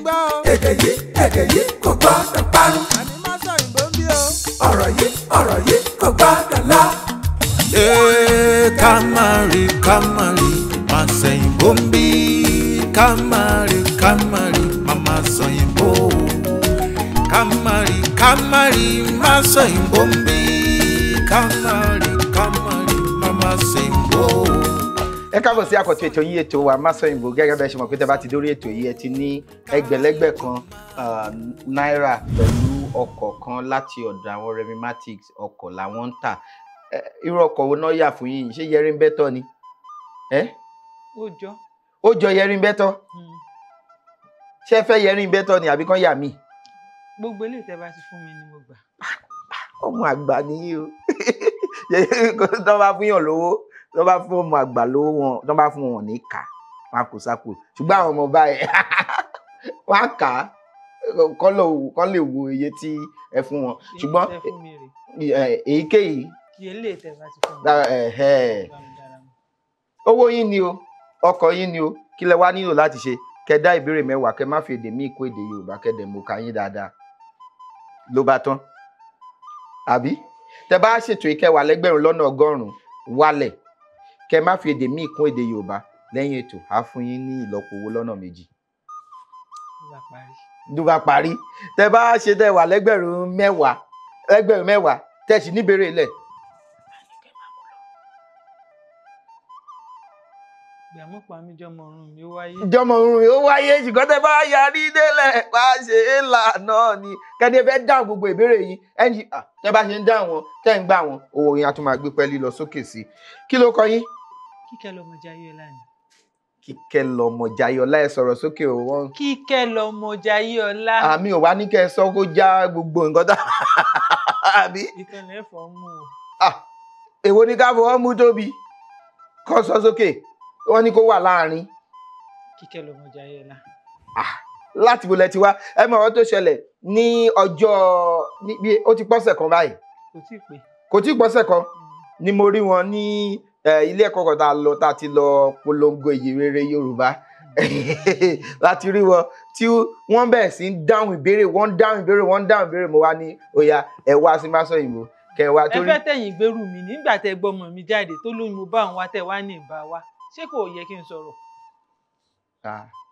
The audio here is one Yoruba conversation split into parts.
gbọ́ o. èdè yìí kò gbọ́dọ̀ parun. àní má sọ ìbò ń bí o. ọ̀rọ̀ yìí kò gbọ́dọ̀ lọ. Kamari, má sẹ́yìn bó ń bí. Kamari, mama sẹ́yìn bó. Kamari, má sẹ́yìn bó ń bí. Kamari, mama sẹ́yìn bó. Ẹ káàbọ̀ sí àkọ́tún ètò yìí, ètò wa Má Sọ̀yìnbó. Gẹ́gẹ́ bẹ́ẹ̀ ṣe mọ̀ pé tẹ́ bá ti dórí ètò yìí ẹ ti ní ẹgbẹ̀lẹ́gbẹ̀ kan náírà pẹ̀lú ọkọ̀ kan láti ọ̀dọ̀ àwọn Remimatics. Ọkọ̀ làwọn ń tà. Irú ọkọ̀ wo náà yà fún yín? Ṣé Yẹrin Bẹ́tọ̀ ni? Ó jọ Yẹrin Bẹ́tọ̀? Ṣé ẹ fẹ́ Yẹrin Bẹ́tọ̀ ni àbí kán yà mí? Gbogbo ilé tẹ́ bá ti fún mi ni mo gbà. Ọmọ àgbà nìyí o. Tó bá fún yàn lówó, tó bá fún ọmọ àgbà lówó wọn, tó bá fún wọn ní kà, wọn kò sápò. Ṣùgbọ́n àwọn ọmọ báyìí wọ́n á kà á kán lè wo iye tí ẹ fún wọn. Ṣùgbọ́n èyíkéyìí owó yín ni o, ọkọ̀ yín ni o, kí lẹ wá nílò láti ṣe? Kẹ́ dá ìbéèrè 10, kẹ́ má fi èdè míì kó èdè Yorùbá, kẹ́ dẹ̀ mọ̀ ká yín dáadáa. Ló bá tán. Àbí? Tẹ́ bá ṣètò ìkẹwàá lẹ́gbẹ̀rún lọ́nà 100 wálẹ̀, kẹ́ má fi èdè míì kún èdè Yorùbá, lẹ́yìn ètò á fún yín ní ìlọ́po owó lọ́nà 2. Ló bá parí. Tẹ́ bá ṣe tẹ́ wà lẹ́gbẹ̀rún 10, tẹ́ sì níbèrè ilẹ̀. Ìyàmú pa mí jọmọ ọrùn mi ó wáyé. Jọmọ ọrùn mi ó wáyé, ṣùgbọ́n tẹ́ bá yarí délẹ̀ wá ṣe é lànà ni. Kẹ́ni fẹ́ dáhùn gbogbo ìbéèrè yìí. Tẹ́ bá ṣe ń dáhùn wọn, tẹ́ ń gbà wọn, owó yín á tún máa gbé pẹ́ẹ́lí lọ sókè sí. Kí ló kọ yín? Kíkẹ́ lọmọ Jayéọlá ni. Kíkẹ́ lọmọ Jayéọlá, ẹ sọ̀rọ̀ sókè o wọ́n. Kíkẹ́ lọmọ Jayéọlá. Àmì ò wá ní kẹ́ ẹ sọ kó já gbogbo nǹkan tá. Àbí? Ìkànnì ẹ̀fọ́ mú o. Èwo ni ká fọwọ́ mú tóbi? Kọ́ sọ sókè. Wọ́n ní kó wà láàrin. Kíkẹ́ lọmọ Jayéọlá. Láti bo lẹ ti wá. Ẹ mọ̀ ọ́ tó ṣẹlẹ̀ ní ọjọ́ bí ó ti pọ́sẹ̀ kan báyìí. Kò tí ì pọ́sẹ̀ kan ni mo rí wọn ní ilé ẹ̀kọ́ kan tá a ti lọ polongo ìyìnrere Yorùbá láti rí wọn tí wọ́n bẹ̀rẹ̀ sí ń dáhùn ìbéèrè, wọ́n dáhùn ìbéèrè mo wá ní ọ̀yà ẹ wá sí Má Sọ̀yìnbó kẹwàá torí. Ẹ fẹ́ tẹ̀yìn gbèrú mi nígbà tẹ gbọ́mọ mi jáde tó lóyún mo bá òun wá tẹ̀ wá ní ìbá wa, ṣé kò yẹ kí n sọ̀rọ̀?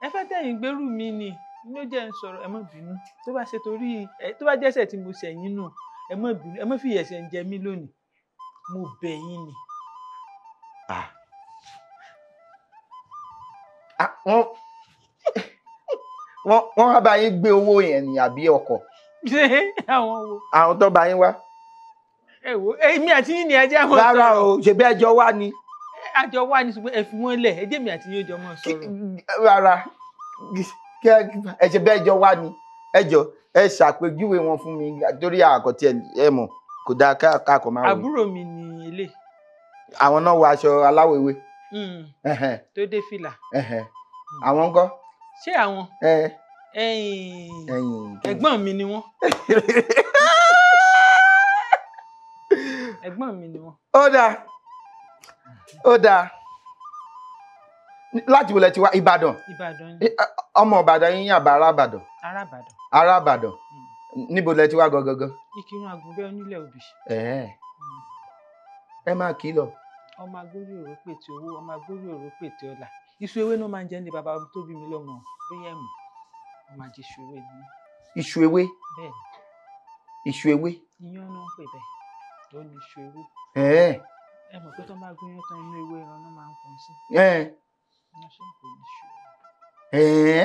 Ẹ fẹ́ tẹ̀yìn gbèrú mi ni ló jẹ́ ń sọ̀rọ̀, ẹ má bínú. Tó bá ṣe torí tó bá jẹ́sẹ̀ tí mo ṣẹ̀yìn nù, ẹ má bínú, ẹ má fi ẹ̀ṣẹ̀ ń jẹ mí lónìí, mo bẹ̀ yín ni. Wọ́n wá bá yín gbé owó yẹn ni àbí ọkọ̀? Ṣé àwọn wo? Àwọn tó bá yín wá. Ẹ wo èmi àti yín ni ẹjẹ́ àwọn sọ̀rọ̀. Rárá o, ṣebí ẹjọ́ wá ni. Àjọ wá ní ṣùgbọ́n ẹ fi wọ́n lẹ̀, ẹjẹ́ mi àti yín jọ mọ́ sọ̀rọ̀. Rárá, ẹ ṣe bẹ́ẹ̀ jọ wá ni. Ẹ ṣàpèjúwe wọn fún mi torí àkọ́tì ẹ mọ̀ kò dáa káàkọ́ máa wò. Àbúrò mi ni ilé. Àwọn náà wọ aṣọ aláwọ̀ ewé. Tó dé fìlà. Àwọn ńkọ́? Ṣé àwọn? Ẹ̀gbọ́n mi ni wọ́n. Ẹ̀gbọ́n mi ni wọ́n. Ó dáa. Láti wo lẹ ti wá? Ìbàdàn. Ni. Ọmọ Ìbàdàn yín àbá ará Ìbàdàn? Ará Ìbàdàn. Níbo lẹ ti wá gangan? Ìkírun Àgùnbẹ́ onílẹ̀ òbí. Ẹ máa kì í lọ. Ọmọ agbórí òró pètè owó, ọmọ agbórí òró pètè ọlà. Iṣu ewé náà máa ń jẹ ní bàbá tó bí mi lọ́mọ bóyá ẹ̀mọ́. Ọmọ àjẹ iṣu ewé ni. Iṣu ewé? Bẹ́ẹ̀ni. Iṣu ewé? Iyán náà ń pè bẹ́ẹ̀. Tó ní iṣu ewé. Ẹ mọ̀ pé tó máa gún yán tán inú ewé ẹran náà máa ń pọ̀ sí. Wọ́n ṣe ń pè ní iṣu ewé.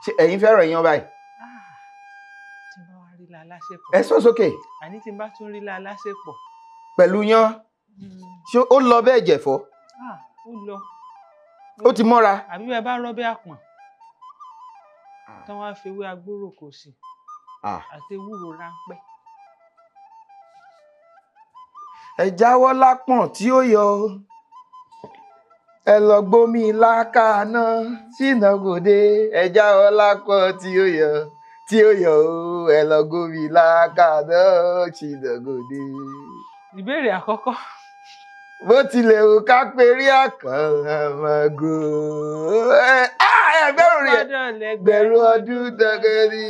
Ṣé ẹ̀yin fẹ́ràn iyán báyìí? Tí n bá wá rí la aláṣepọ̀. Ẹ sọ sókè. Àní tí n bá tún rí la aláṣepọ̀. Pẹ̀lú yán? Ṣé ó lọ bẹ́ẹ̀ jẹ̀fọ́? Ó lọ. Ó ti mọ́ra? Àbí bẹ́ẹ̀ bá rọ́bẹ́ àpọ̀n. Tán wá fi ewé agbóró kò sí. Àti ewúro ráńpẹ́. Ẹ jáwọ́ lápọ̀n tí ó yọ. Ẹ lọ gbómi lákàná sínà gòdè. Ẹ jáwọ́ lápọ̀n tí ó yọ. Ẹ lọ gbómi lákàná sínà gòdè. Ìbéèrè àkọ́kọ́. Bó tilẹ̀ wù ká perí àkàn àmàgò. ẹgbẹ̀rún rẹ̀ gbẹ̀rún ọdún tọkẹrí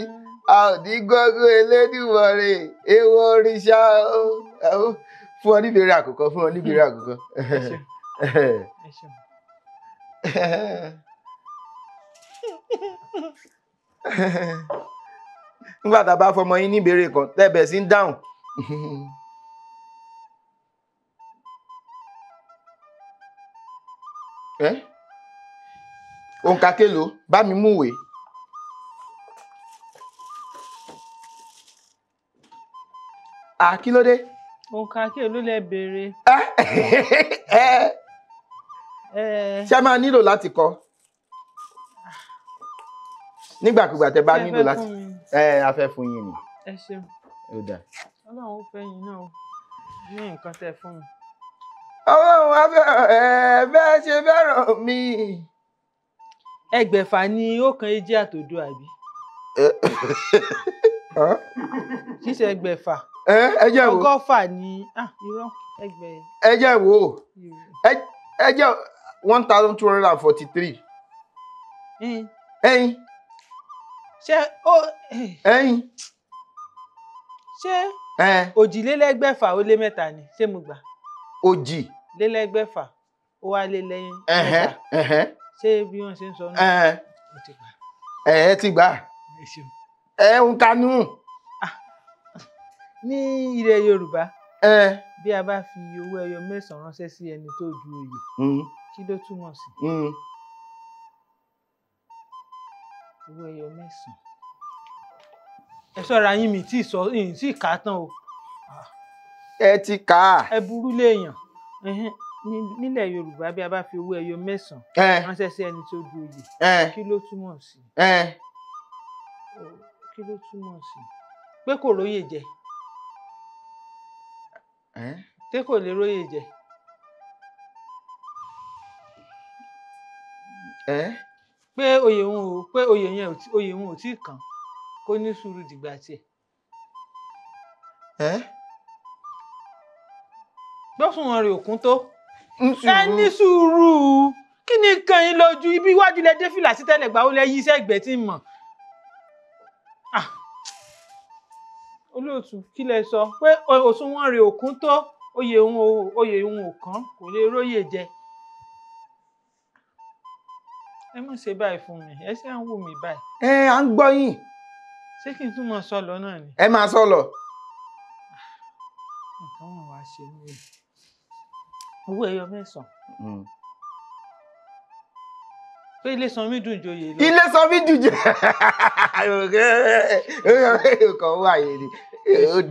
a ò ní gbọ́gbọ́ Elédùmarè èèwọ̀ òrìṣà fún ọ níbèrè àkọ́kọ́ fún ọ níbèrè àkọ́kọ́. nígbà tá a bá fọmọ yín níbèrè kan tẹ́bẹ̀ sí ń dáhùn. òǹkà kélòó bá mi mú ìwé. Kí ló dé? òǹkà kélòó lẹ béèrè. ṣé a máa nílò láti kọ nígbàkúgbà tẹ́ bá nílò láti a fẹ́ fún yín ni. ẹ ṣeun. ó dà. Ọlọ́run ó fẹ́ yín náà ní nǹkan tẹ́ fún mi. Ọlọ́run á fẹ́ bẹ́ẹ̀ ṣe fẹ́ràn mi. Ẹgbẹ̀fà ni ọ̀kan èjì àtòdo àbí. ṣíṣe ẹgbẹ̀fà. ẹ jẹ́ wo. ọgọ́fà ni irọ́ ẹgbẹ̀. ẹ jẹ́ wo. ẹ jẹ́ 1243. ẹyin. ṣé ó. ẹyin. ṣé òjìlélẹ́gbẹ̀fà ó lé mẹ́ta ni ṣé mo gbà. òjì. lélẹ́gbẹ̀fà ó wá lé lẹ́yìn mẹ́ta. ṣé bí wọ́n ṣe ń sọ náà. ẹ ti gbà. ń kanú. ní ilẹ̀ Yorùbá bí a bá fi owó ẹyọ 9 ránṣẹ́ sí ẹni tó du oyè kí ló túmọ̀ sí. owó ẹyọ 9. ẹ ṣọ́ra yín mi tí ì kà á tán o. ẹ ti kà á. ẹ burú léèyàn nílẹ̀ Yorùbá bí a bá fi owó ẹyọ 9 ránṣẹ́ sí ẹni tó du oyè kí ló túmọ̀ sí. kí ló túmọ̀ sí. pé kò róyè jẹ. pé kò lè róyè jẹ. pé oyè òun ò tí ì kàn kó ní sùúrù dìgbà tiẹ̀. gbọ́sùn wọn rè òkun tó. ẹ ní sùúrù kí ni kan yín lójú ibi iwájú lẹ dé fìlà sí tẹ́lẹ̀ gbà ó lẹ yí iṣẹ́ ìgbẹ́ tí ń mọ̀. olóòtú kí lẹ sọ pé òṣùwọ̀n rè òkun tó oyè òun ò kàn kò lè róyè jẹ. ẹ mọ̀ ṣe báyìí fún mi ẹ ṣe ń wù mí báyìí. à ń gbọ́ yín. ṣé kí n tún máa sọ lọ náà ni. ẹ máa sọ lọ. nǹkan wọn wá ṣe ní owó ẹyọ 9. pé ilé Sanmí dùn joyè lọ. ilé Sanmí dùn joyè kàn wá yé ni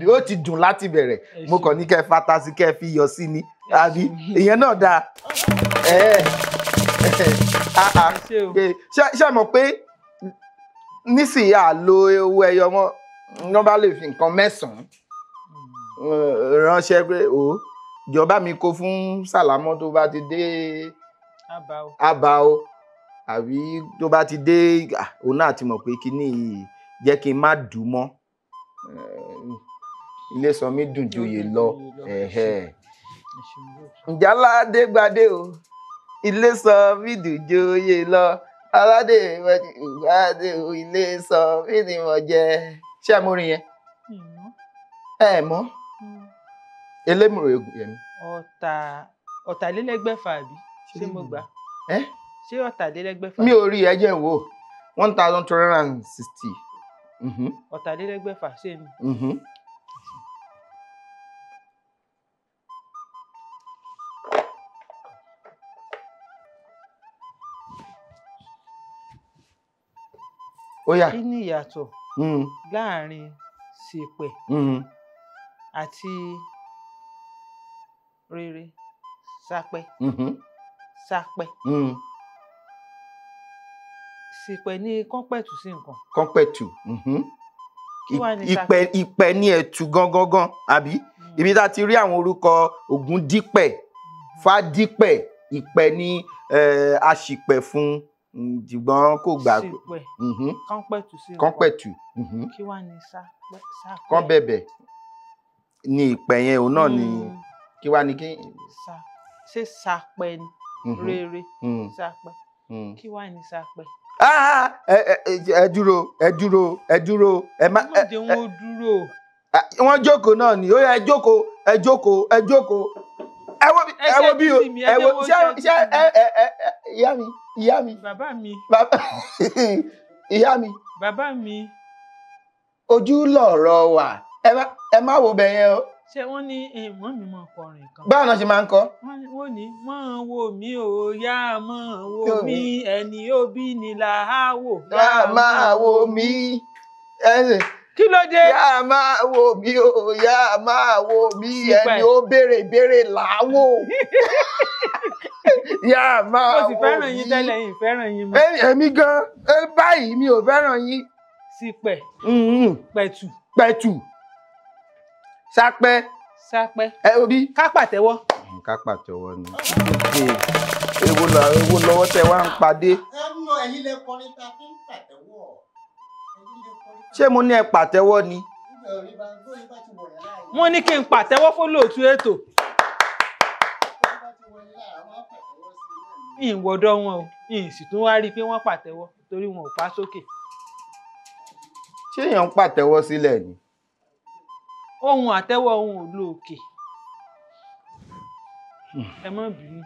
ó ti dùn láti bẹ̀rẹ̀ mo kàn ní kẹ́ fata sí kẹ́ fi yọ sí ni àbí ìyẹn náà dáa. ṣé mọ̀ pé nísìnyí àlo owó ẹyọ mọ́ wọ́n bá lè fi nǹkan 9 ránṣẹ́ pé jọba mi kó fún Sàlámọ́ tó bá ti dé Abao àbí tó bá ti dé òun náà ti mọ̀ pé kíní yìí jẹ́ kí n má dùn mọ́ ilé Sanmí dùn joyè lọ. ǹjẹ́ aládé gbadé o ilé Sanmí dùn joyè lọ aládé gbadé o ilé Sanmí ni mo jẹ. ṣé ẹ mọ̀ orin yẹn? ẹ mọ̀ elémùrè yẹn. ọ̀tàlélẹ́gbẹ̀fà àbí ṣé mo gbà. ṣé ọ̀tàlélẹ́gbẹ̀fà. mi ò rí ẹjẹ wo 1260. ọ̀tàlélẹ́gbẹ̀fà ṣé ni. ó yá. kí ni ìyàtọ̀ láàrin sèpẹ̀ àti rere sápẹ́. sápẹ́. sèpẹ̀ ní kọ́pẹ̀tù sí nǹkan. kọ́pẹ̀tù. ìpẹ̀ ní ẹ̀tù gangan àbí ibi tá a ti rí àwọn orúkọ Ògúndípẹ̀ Fádípẹ̀ ìpẹ̀ ní aṣìpẹ̀ fún ṣùgbọ́n kò gbà. sèpẹ̀ kọ́pẹ̀tù sí nǹkan. kọ́pẹ̀tù. kí wàá ní sápẹ́. kọ́ bẹ̀bẹ̀ ní ìpẹ̀ yẹn òun náà ni kí wàá ní kí. ṣé sápẹ́ ni rere sápẹ́. kí wàá ní sápẹ́. ẹ dúró ẹ má má jẹ́ wọn ó dúró. wọ́n jókòó náà ni ó yẹ ẹ jókòó ẹ wo bí o ẹ wo ṣé ìyá mi bàbá mi ìyá mi bàbá mi ojú lọ̀rọ̀ wà ẹ má wo bẹ̀ yẹn o. ṣé wọ́n ní mọ́ mi mọ́ kọrin kan. báwo náà ṣe máa ń kọ. wọ́n ní mọ́ wo mi ò yá mọ́ wo mi ẹni òbí ni là á wò. yá máa wo mi. kí ló dé. yá máa wo mi ò yá máa wo mi ẹni ó béèrè là á wò. yá máa wo mi. mo sì fẹ́ràn yín tẹ́lẹ̀ yín fẹ́ràn yín mọ́. èmi gan báyìí mi ò fẹ́ràn yín. sípẹ̀. pẹ̀tù. sápẹ́. ẹ obi. ká pàtẹ́wọ́. ká pàtẹ́wọ́ ni. ewo lọ́wọ́ tẹ wá ń padé. ẹ̀yin lè kọrin ta fi ń pàtẹ́wọ́. ṣé mo ní ẹ pàtẹ́wọ́ ni. wọ́n ní kí n pàtẹ́wọ́ fólóòtú ètò. ìwọ̀dọ̀ wọn o sì tún wá rí i pé wọ́n pàtẹ́wọ́ torí wọn ò pa sókè. ṣé èèyàn ń pàtẹ́wọ́ sílẹ̀ ni. ohun àtẹ́wọ́ ohun ò lo òkè. ẹ má bínú.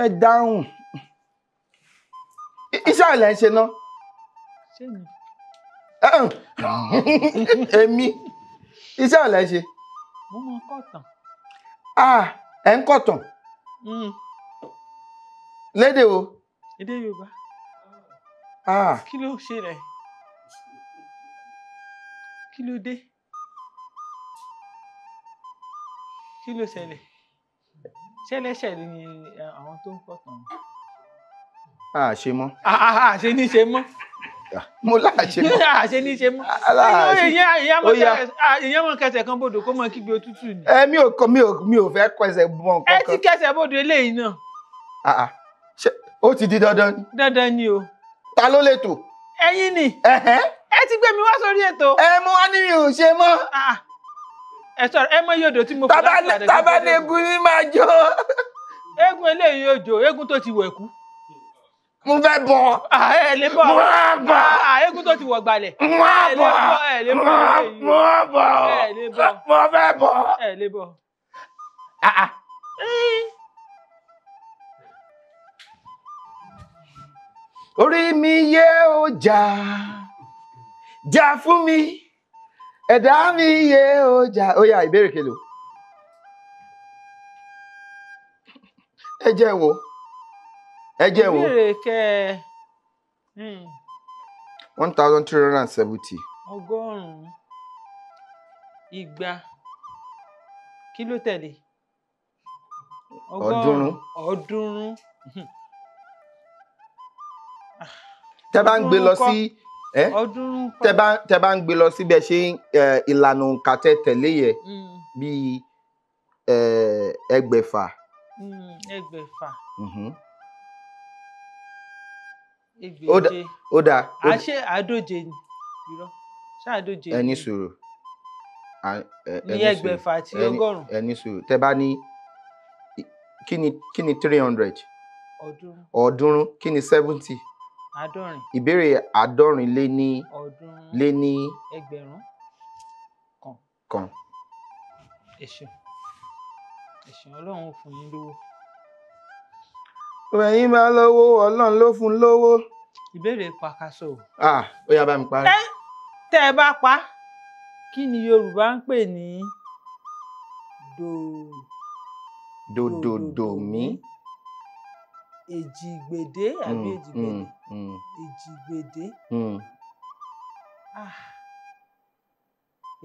ẹ dáhùn. iṣẹ́ àlẹ́ ń ṣe ná. ṣé mi. èmi iṣẹ́ àlẹ́ ń ṣe. mo mọ kọ̀tàn. ẹ ń kọ̀tàn. lédè o. èdè Yorùbá. kí ló ṣe rẹ̀. kí ló dé. kí ló ṣẹlẹ̀ ṣẹlẹ̀ṣẹ̀ ni àwọn tó ń kọ̀tàn. ṣe mọ́. ṣe ní ṣe mọ́. mo láṣẹ mọ́. ṣe ní ṣe mọ́. ìyẹn mọ kẹsẹ̀ kan bodò kó mọ kígbe òtútù ni. mi ò fẹ́ kẹsẹ̀ bọ nǹkan kan. ẹ ti kẹsẹ̀ bodò eléyìí náà. ó ti di dandan ni. dandan ni o. ta ló lè tò. ẹ̀yin ni. ẹ ti gbé mi wá sórí ètò. mo wá ní mi ò ṣe mọ́. ẹ sọ̀rọ̀ ẹ mọ yòdò tí mo fi láti padà. tabalẹ́gùn ni máa jó. eégún eléyìí yóò jó eégún tó ti wẹ̀kú. mo fẹ́ bọ̀. ẹ lè bọ̀. mo á bọ̀. eégún tó ti wọ̀ gbalẹ̀. mo á bọ̀. ẹ lè bọ̀. mo á bọ̀. ẹ lè bọ̀. mo fẹ́ bọ̀. ẹ lè bọ̀. orí mi yé o jà fún mi. ẹ̀dá mi yé o jà. ó yá ìbéèrè kelo. ẹ jẹ́ wo. ìbéèrè kẹ 1370. 100. igba. kí ló tẹ̀lé. 300. 300. tẹ́ bá ń gbé lọ sí tẹ́ bá ń gbé lọ sí bẹ ṣe ìlànà òǹkà tẹ̀lé yẹ bíi ẹgbẹ̀fà. ẹgbẹ̀fà. ẹgbẹ̀je. ó dáa. ṣé àádóje ni irọ́ ṣé àádóje ni. ẹni sùúrù. ní ẹgbẹ̀fà àti ọgọ́rùn-ún. ẹni sùúrù tẹ́ bá ní kí ni 300. ọ̀ọ́dúnrún kí ni 70. àádọ́rin. ìbéèrè àádọ́rin lé ní ẹgbẹ̀rún kan. ẹ̀sùn ọlọ́run fún yín lówó. ẹ̀yin máa lówó ọlọ́run ló fún lówó. ìbéèrè pàkàṣọ. ó yá bá mi parí. tẹ́ ẹ bá pa kí ni Yorùbá ń pè ní dòdòdòmí. èjìgbèdé àbí èjìgbèdé. èjìgbèdé.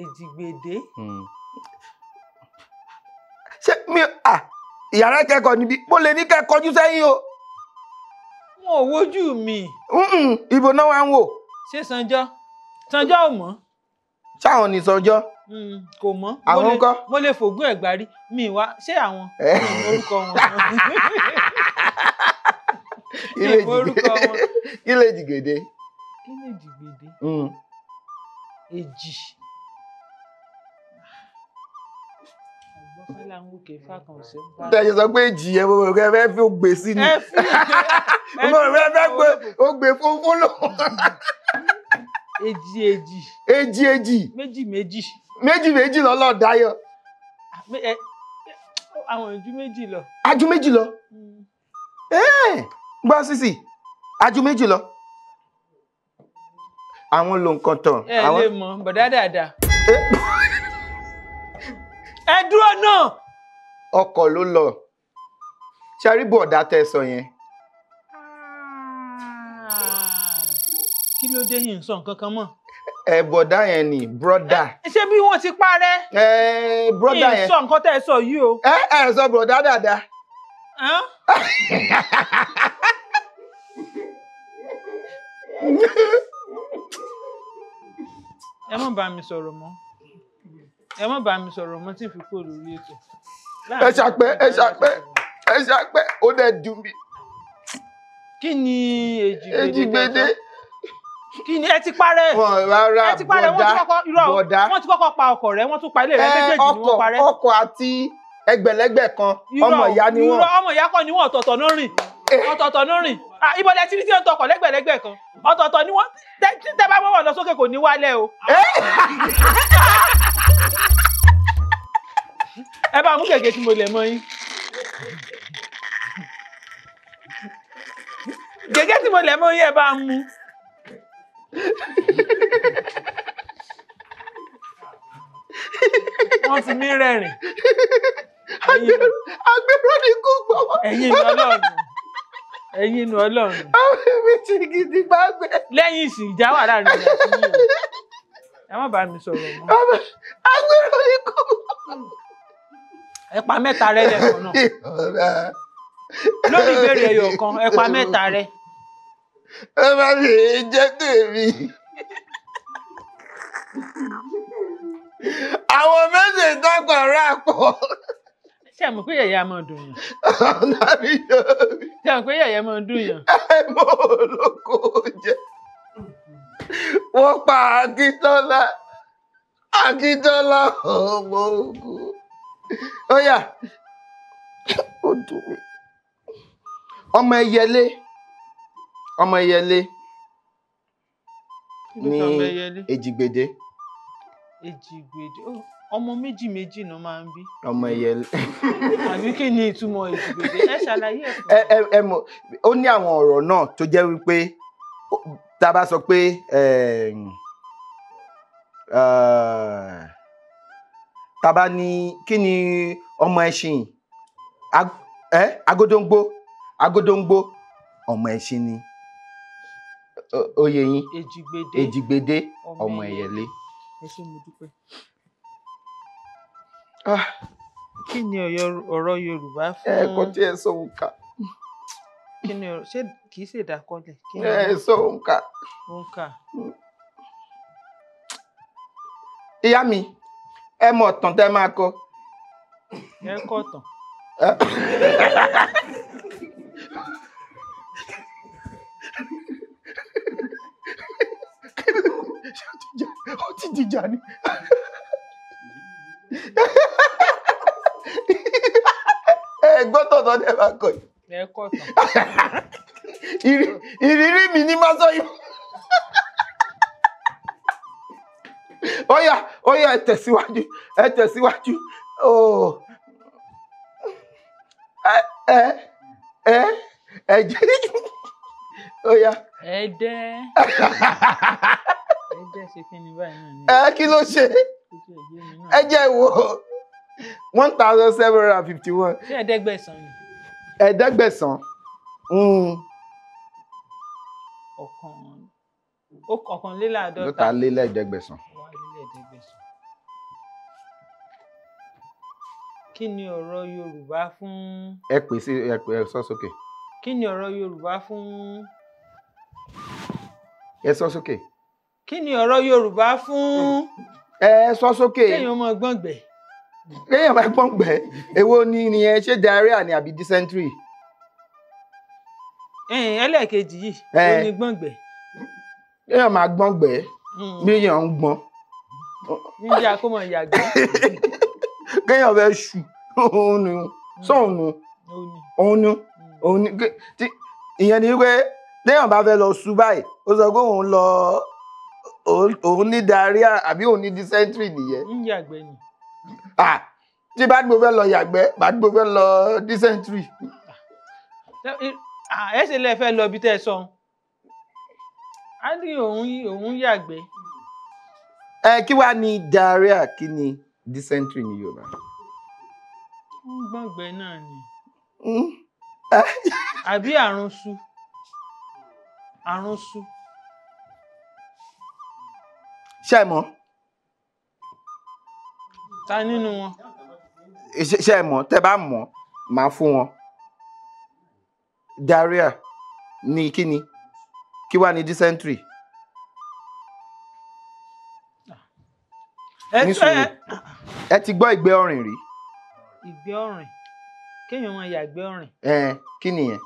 èjìgbèdé. ṣé mi ìyàrá ìkẹ́kọ̀ọ́ níbí mo lè ní kẹ́ kọjú sẹ́yìn o. wọn ò wojú mi. ibo náà wá ń wò. ṣé Sanjọ́ ò mọ̀. ṣáwọn ní Sanjọ́. kò mọ̀. àwọn ńkọ́. mo lè fògùn ẹ̀gbá rí mi wá ṣé àwọn orúkọ wọn. kí lè jìgèdè. èjì. tẹ̀sí sọ pé èjì yẹn mo rò pé ẹ fẹ́ fi ògbé sí ni mo rò pé ẹ fẹ́ gbé ògbé fúnfún lò. èjì méjì lọ́lọ́ dáyọ̀. àwọn ojú méjì lọ. ajú méjì lọ. gbọ́ sísì ajú méjì lọ. àwọn ló ń kan tán. ẹ lè mọ bọ̀dá dáadáa. ẹ dúró náà. ọkọ̀ ló lọ ṣarí bọ̀dá tẹ́ sọ yẹn. kí ló dé yìí ń sọ nǹkan kan mọ́. Bọ̀dá yẹn ni brọ́dà. ṣé bí wọ́n ti parẹ́. Brọ́dà yẹn. sọ nǹkan tẹ́ ẹ sọ yìí o. Sọ bọ̀dá dáadáa. ẹ má bá mi sọ̀rọ̀ mọ́. ẹ má bá mi sọ̀rọ̀ mọ́ tí n fi kúrò lórí ètò. ẹ ṣàpẹ́ ó dẹ̀ dùn mí. kí ni Èjìgbèdé? kí ni ẹ ti parẹ́? Rárá bọ̀dá wọ́n ti kọ́kọ́ pa ọkọ rẹ̀ wọ́n tún pa ilé rẹ̀ méjèèjì ni wọ́n parẹ́. ọkọ àti ẹgbẹ̀lẹ́gbẹ̀ kan ọmọ ìyá ni wọ́n. ọmọ ìyá kan ni wọ́n ọ̀tọ̀ọ̀tọ̀ náà rìn. ọ̀tọ̀ọ̀tọ̀ náà rìn. ìbọ̀dẹ̀ tí tí ó ń tọkọ̀ lẹ́gbẹ̀lẹ́gbẹ̀ kan ọ̀tọ̀ọ̀tọ̀ ni wọ́n tẹ́ bá wọ́wọ́ lọ sókè kò ní wálẹ̀ o. ẹ bá mú gègé tí mo lè mọ yín. gègé tí mo lè mọ yín ẹ bá mú. wọ́n fi mí rẹ́rìn. agbèrò ni kò gbọ́. ẹ̀yin inú Ọlọ́run. ẹ̀yin inú Ọlọ́run. àwọn mi ti gidi bá gbẹ. lẹ́yìn ìsìn ìjà wà láàrin ìyá sí yìí o. ẹ má bá mi sọ̀rọ̀ mọ́. agbèrò ni kò gbọ́. ẹ pa mẹ́ta rẹ lẹ́ẹ̀kan náà. lórí ìbéèrè ẹyọ kan ẹ pa mẹ́ta rẹ. ẹ má fi jẹ́ tèmi. àwọn méjì dọ́gba rà pọ̀. ṣé ẹ mọ̀ pé yẹ̀yẹ́ máa dùn yàn? ṣé ẹ mọ̀ pé yẹ̀yẹ́ máa dùn yàn? ẹ mọ olóko jẹ. wọ́n pa Akíntọ́lá ọmọ ogun. ó yá ó dùn mí. ọmọ ẹyẹlé ní Èjìgbèdé. ọmọ méjì náà máa ń bí. ọmọ ẹyẹlé. àbí kí ni ìtumọ̀ Èjìgbèdé? ẹ ṣàlàyé ẹ̀ fún mi. ẹ mọ̀ ó ní àwọn ọ̀rọ̀ náà tó jẹ́ wípé tá a bá sọ pé tá a bá ní kí ni ọmọ ẹṣin Agódóńgbó ọmọ ẹṣin ni oyè yín Èjìgbèdé ọmọ ẹyẹlé. ẹ ṣé mo dúpẹ́. kí ni ọ̀rọ̀ Yorùbá fún. ẹ̀kọ́ tí ẹ sọ òǹkà. kí ni ọ̀rọ̀ ṣé kìí ṣe ìdákọ́lẹ̀. ẹ sọ òǹkà. òǹkà. ìyá mi ẹ mọ ọ̀tàn tẹ́ máa kọ. ẹ kọ́ tàn. ó ti dìjà ni. gbọ́ tọ̀tọ̀ tẹ́ máa kọ yìí. ẹ kọ́ tàn. ìrírí mi ní máa sọ yìí. ó yá ẹ tẹ̀síwájú. ẹ jẹ́ ó yá. ẹ̀ẹ́dẹ́ ṣe kí ni báyìí náà ni. kí ló ṣe ẹ jẹ́ ìwò 1751. ṣé ẹ̀ẹ́dẹ́gbẹ̀sán ni. ẹ̀ẹ́dẹ́gbẹ̀sán. ọ̀kànléláàádọ́ta. lélẹ́ẹ̀ẹ́dẹ́gbẹ̀sán. kí ni ọ̀rọ̀ Yorùbá fún. ẹ sọ sókè. kí ni ọ̀rọ̀ Yorùbá fún. ẹ sọ sókè. kí ni ọ̀rọ̀ Yorùbá fún. ẹ sọ sókè. kéèyàn máa gbọ̀ngbẹ̀. kéèyàn máa gbọ̀ngbẹ̀ èwo ni ẹ ṣe diarrhea ni àbí dysentery. ẹlẹ́ẹ̀kejì yìí ó ní gbọ̀ngbẹ̀. kéèyàn máa gbọ̀ngbẹ̀ bí èèyàn ń gbọ̀n. níjà kó mọ̀ ìyàgbẹ́. kéèyàn fẹ́ ṣù òun nu sóònù òun ni ìyẹn ni wípé téèyàn bá fẹ́ lọ sùn báyìí ó sọ pé òun ní diarrhea àbí òun ní dysentery nìyẹn. ń yàgbẹ́ ni. tí bá dìbò fẹ́ lọ yàgbẹ́ bá dìbò fẹ́ lọ dysentery. ẹ ṣe lè fẹ́ lọ bí tẹ́ ẹ sọ á ní òun yàgbẹ́. Kí wàá ní diarrhea kí ni dysentery ní Yorùbá? ń gbọ̀ngbẹ́ náà ni. àbí àrùn sú. ṣé mọ̀? ta nínú wọn? ṣé mọ̀? Tẹ́ bá mọ̀ máa fún wọn. Diarrhea ní kíni? Kí wá ní dysentery? Ẹ ti gbọ́ ìgbẹ́ ọ̀rìn rí? Ìgbẹ́ ọ̀rìn? Kéèyàn máa yàgbẹ́ ọ̀rìn. Kí nìyẹn?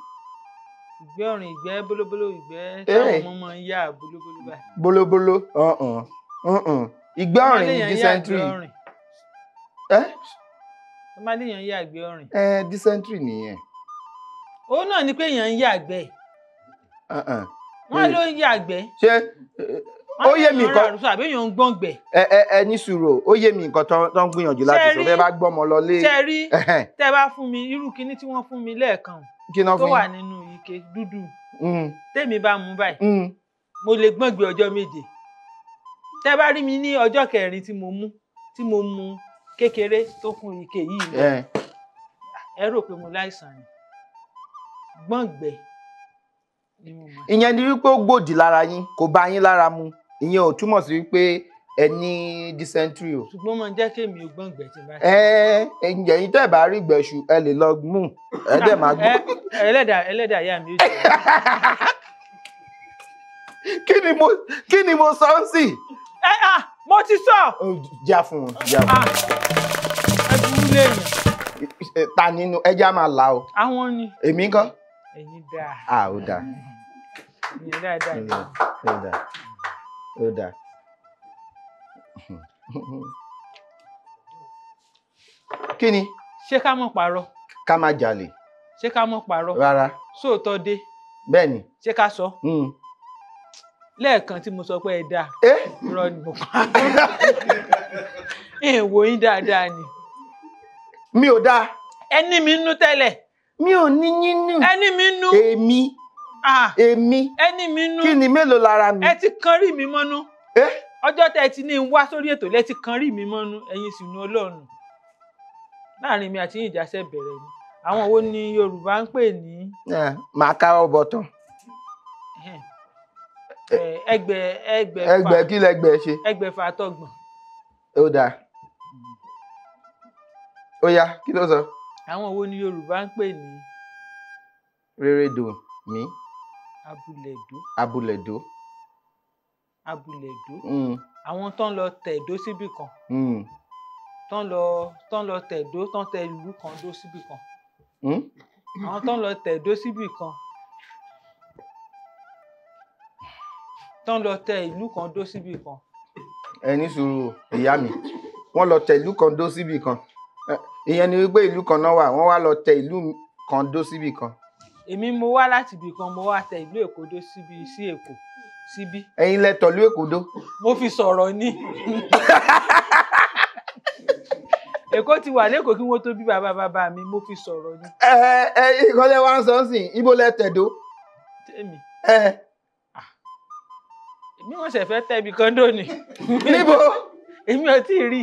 Ìgbẹ́ ọ̀rìn, ìgbẹ́ bólóbóló, ìgbẹ́ táwọn ọmọ máa ń yà bólóbóló báyìí. Bólóbóló ìgbẹ́ ọ̀rìn ní dysentery. Ọmọdéyàn yàgbẹ́ ọ̀rìn. Dysentery nìyẹn. Òun náà ni pé èèyàn ń yàgbẹ́. Wọ́n ló ń yàgbẹ́. Ṣé ó yé mi nǹkan? Àbí èèyàn ń gbọ̀ngbẹ́. Ẹ ní sùúrù, ó yé mi nǹkan tó ń gbìyànjú láti sọ bẹ́ẹ̀ bá gbọ́mọ lọlé. Ṣé rí tẹ́ bá fún mi irú kinní tí wọ́n fún mi lẹ́ẹ̀kan tó wà nínú ike dúdú tèmi bá mú báyìí mo lè gbọ̀ngbẹ́ ọjọ́ méje. Tẹ́ bá rí mi ní ọjọ́ kẹrin tí mo mu kékeré tó kún ike yìí ẹ rò pé mo láìsàn ni. Gbọ̀ngbẹ́ ni mo mọ̀. Ìyẹn ni wípé ó gbòdì lára yín, kò bá yín lára mu. Ìyẹn ò túmọ̀ sí wípé ẹ ní dysentery o. Ṣùgbọ́n mo ń jẹ́ kémi ò gbọ̀ngbẹ́ tí bá ṣe. Ẹ̀yin tẹ́ bá rí gbẹ̀ṣù ẹ lè lọ mú ẹ dẹ̀ máa gbọ́. Ẹlẹ́dàá ìyá mi ò jẹ́. Kí ni mo sọ ń sì? Mo ti sọ. Já fún wọn. Ẹ burú léèyàn. Ta nínú ẹja máa là o. Àwọn ni. Èmi ńkọ́? Ẹ̀yin dáa. Ó dáa. Ẹ̀yin dáadáa. Ó dáa. Kí ni? Ṣé ká mọ̀ parọ́? Ká má jalè. Ṣé ká mọ̀ parọ́? Rárá. Sóòótọ́ dé. Bẹ́ẹ̀ni. Ṣé ká sọ? Lẹ́ẹ̀kan tí mo sọ pé ẹ dáa. Irọ́ ni mo pa. Èèwò yín dáadáa ni. Mi ò dáa. Ẹni mi nú tẹ́lẹ̀. Mi ò ní nínú. Ẹni mi nú. Èmi. Ẹni mi nú. Kí ni mélòó lára mi? Ẹ ti kan rí mi mọ́nú. Ọjọ́ tẹ́ ẹ ti ní wá sórí ètò lẹ́ ti kan rí mi mọ́nú. Ẹ̀yin sì nu Ọlọ́run. Láàrin mi àti yín ìjàsẹ̀ bẹ̀rẹ̀ ni. Àwọn wo ni Yorùbá ń pè ní? Màá káwọ́ bọ̀tán. Ẹgbẹ́ kí lẹgbẹ́ ṣe? Ẹgbẹ̀fà àtọgbọ̀n. Ó dáa. Ó yá, kí ló sọ? Àwọn wo ni Yorùbá ń pè ní? Rérédò mi. Abúlẹ̀dó. Àwọn tán lọ tẹ̀dó síbì kan. Tán lọ tẹ̀dó tán tẹ ìlú kan dó síbì kan. Àwọn tán lọ tẹ̀dó síbì kan. Tán lọ tẹ ìlú kan dó síbì kan. Ẹ ní sùúrù ìyá mi. Wọ́n lọ tẹ ìlú kan dó síbì kan. Ìyẹn ni wípé ìlú kan náà wà, wọ́n wá lọ tẹ ìlú kan dó síbì kan. Èmi mo wá láti ibì kan, mo wá tẹ ìlú Èkó dó sí Èkó síbí. Ẹ̀yin lẹ tọ̀lú Èkó dó. Mo fi sọ̀rọ̀ ni. Èkó ti wà lẹ́kọ̀ọ́ kí wọ́n tó bí bàbá mi, mo fi sọ̀rọ̀ ni. Ìkọ́lẹ̀ wá ń sọ sí ibo lẹ tẹ̀dó. Tèmi. Èmi wọ́n ṣẹ̀ fẹ́ tẹ̀bi kan dó ni. Níbo? Èmi ò tí ì rí.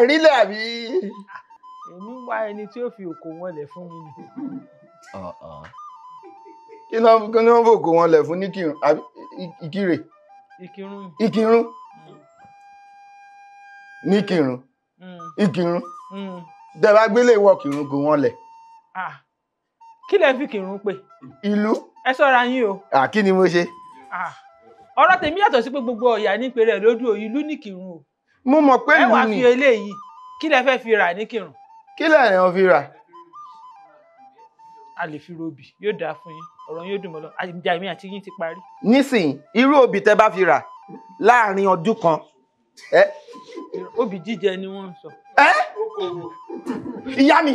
Rí lẹ̀ àbí? Èmi wá ẹni tí ó fi òkò wọn lẹ̀ fún mi ni. Kí ni wọ́n fòkò wọn lẹ̀ fún níkìrun àbí Ìkirè? Ìkirun. Níkìrun. Ìkirun. Tẹ́ bá gbélé ìwọ kìrun kò wọ́n lẹ̀. Kí lẹ fi kìrun pè? Ìlú. Ẹ ṣọ́ra yín o. Kí ni mo ṣe? Ọ̀rọ̀ tèmi yàtọ̀ sí pé gbogbo Ọ̀yà ní pé rẹ̀ lódù ìlú ní kìrun o. Mo mọ̀ pé ìlú ni. Ẹ wá fi eléyìí kí lẹ fẹ́ fi rà ní kìrun? Kí lẹ́yìn fi rà? A lè fi robì, yóò dáa fún yín, ọ̀rọ̀ yóò dùn mọ́ lọ, ìjà èmi àti yín ti parí. Nísìnyí irú obì tẹ́ bá fi rà láàrin ọdún kan. Obì jíjẹ ni wọ́n ń sọ. ìyá mi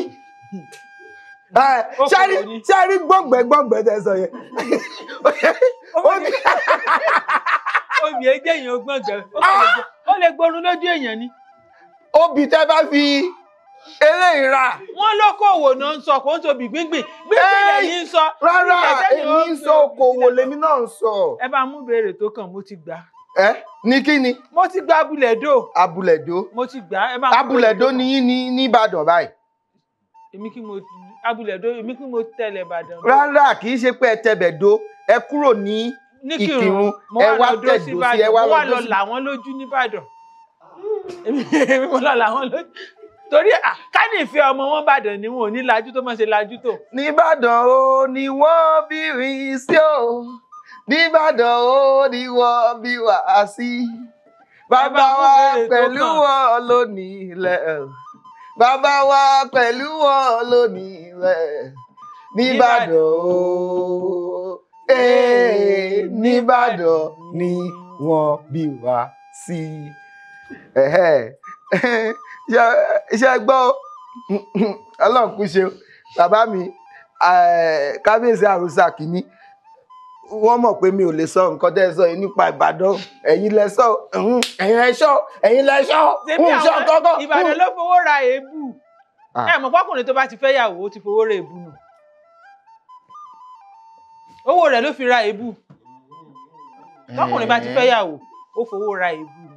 ṣáàrí gbọ̀ngbẹ̀ tẹ sọ yẹn. obì ẹjẹ èèyàn gbọ̀ngbẹ̀ ó lè gbórun lójú èèyàn ni. obì tẹ bá fi eré ìra. wọ́n lókòwò náà ń sọ kò ń tóbi gbíngbìn lẹ́yìn ń sọ. rárá èmi ń sọ okòwò lèmi náà ń sọ. ẹ bá mú béèrè tó kàn mo ti gbà. ní kí ni. mo ti gba abúlẹ̀dó. abúlẹ̀dó. mo ti gbà ẹ bá mú. abúlẹ̀dó ni yín ní Ìbàdàn báyìí. èmi kí mo abúlẹ̀dó èmi kí mo tẹ̀lé Ìbàdàn. rárá kì í ṣe pé ẹ tẹ̀bẹ̀dó ẹ kúrò ní Ìkìrun ẹ wá tẹ̀dó sí ẹ wá lọ là wọ́n lójú nìbàdàn. èmi mo lọ là wọ́n lójú torí ká ní ìfẹ́ ọmọ wọn bàdàn ni wọn ò ní lajú tó máa ṣe lajú tó. nìbàdàn ó ní wọ́n bí rí sí o nìbàdàn ó ní wọ́n bí wá sí bàbá wa pẹ̀lú wọn lónìí ilẹ̀ bàbá wa pẹ̀lú wọn lónìí ilẹ̀ nìbàdàn ó nìbàdàn ni wọ́n bí wá sí. Iṣẹ́ gbọ́ Ọlọ́run kú ṣe bàbá mi kábíyèsí àròsà kìíní wọ́n mọ̀ pé mi ò lè sọ nǹkan tẹ́ ẹ sọ yìí nípa Ìbàdàn ẹ̀yin lẹ sọ ẹ̀yin lẹ sọ kọ́kọ́. Ìbàdàn ló fowó ra èébù ẹ mọ̀ pọ́kùnrin tó bá ti fẹ́ yàwó ó ti fowó ra èébù nù owó rẹ̀ ló fi ra èébù pọ́kùnrin bá ti fẹ́ yàwó ó fowó ra èébù nù.